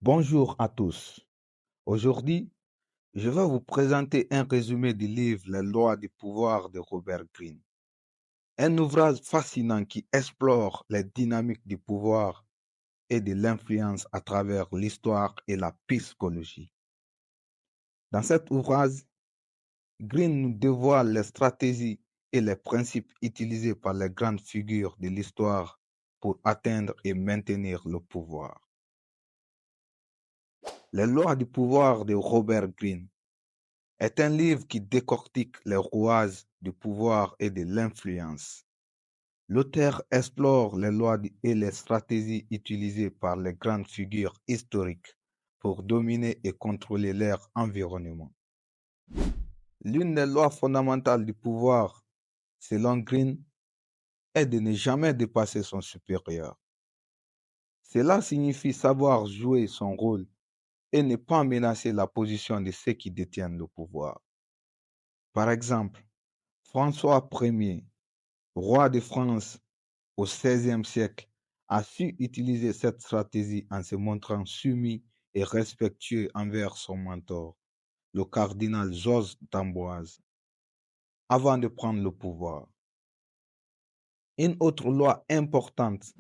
Bonjour à tous. Aujourd'hui, je vais vous présenter un résumé du livre Les lois du pouvoir de Robert Greene. Un ouvrage fascinant qui explore les dynamiques du pouvoir et de l'influence à travers l'histoire et la psychologie. Dans cet ouvrage, Greene nous dévoile les stratégies et les principes utilisés par les grandes figures de l'histoire pour atteindre et maintenir le pouvoir. Les lois du pouvoir de Robert Greene est un livre qui décortique les rouages du pouvoir et de l'influence. L'auteur explore les lois et les stratégies utilisées par les grandes figures historiques pour dominer et contrôler leur environnement. L'une des lois fondamentales du pouvoir, selon Greene, est de ne jamais dépasser son supérieur. Cela signifie savoir jouer son rôle et ne pas menacer la position de ceux qui détiennent le pouvoir. Par exemple, François Ier, roi de France au XVIe siècle, a su utiliser cette stratégie en se montrant soumis et respectueux envers son mentor, le cardinal Georges d'Amboise, avant de prendre le pouvoir. Une autre loi importante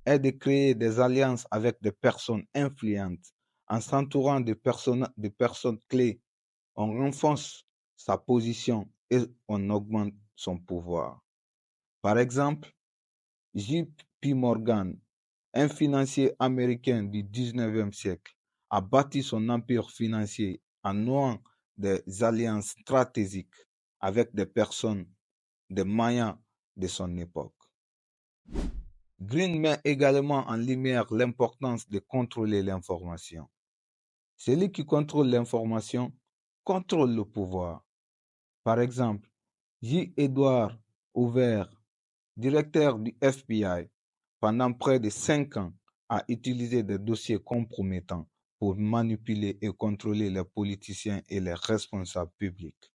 est de créer des alliances avec des personnes influentes. En s'entourant de personnes clés, on renforce sa position et on augmente son pouvoir. Par exemple, J.P. Morgan, un financier américain du 19e siècle, a bâti son empire financier en nouant des alliances stratégiques avec des personnes, des Mayas de son époque. Greene met également en lumière l'importance de contrôler l'information. Celui qui contrôle l'information contrôle le pouvoir. Par exemple, J. Edward Hoover, directeur du FBI, pendant près de 5 ans, a utilisé des dossiers compromettants pour manipuler et contrôler les politiciens et les responsables publics.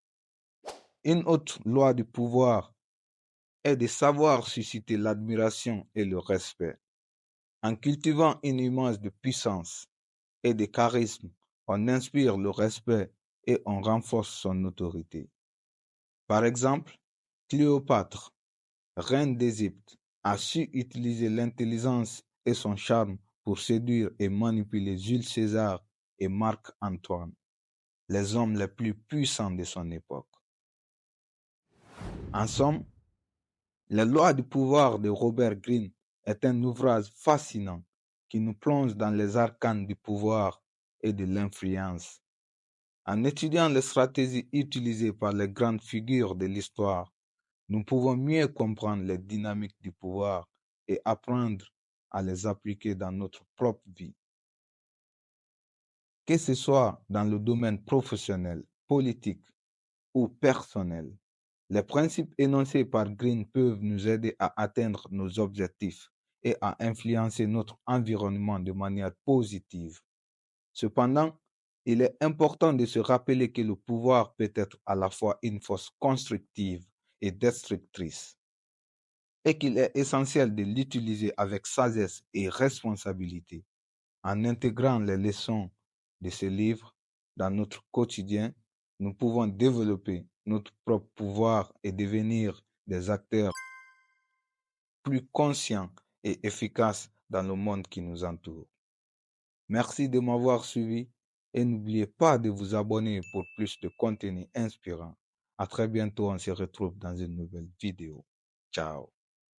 Une autre loi du pouvoir est de savoir susciter l'admiration et le respect. En cultivant une image de puissance et de charisme, on inspire le respect et on renforce son autorité. Par exemple, Cléopâtre, reine d'Égypte, a su utiliser l'intelligence et son charme pour séduire et manipuler Jules César et Marc-Antoine, les hommes les plus puissants de son époque. En somme, Les lois du pouvoir de Robert Greene est un ouvrage fascinant qui nous plonge dans les arcanes du pouvoir et de l'influence. En étudiant les stratégies utilisées par les grandes figures de l'histoire, nous pouvons mieux comprendre les dynamiques du pouvoir et apprendre à les appliquer dans notre propre vie. Que ce soit dans le domaine professionnel, politique ou personnel, les principes énoncés par Greene peuvent nous aider à atteindre nos objectifs et à influencer notre environnement de manière positive. Cependant, il est important de se rappeler que le pouvoir peut être à la fois une force constructive et destructrice, et qu'il est essentiel de l'utiliser avec sagesse et responsabilité. En intégrant les leçons de ce livre dans notre quotidien, nous pouvons développer notre propre pouvoir et devenir des acteurs plus conscients et efficaces dans le monde qui nous entoure. Merci de m'avoir suivi et n'oubliez pas de vous abonner pour plus de contenu inspirant. À très bientôt, on se retrouve dans une nouvelle vidéo. Ciao.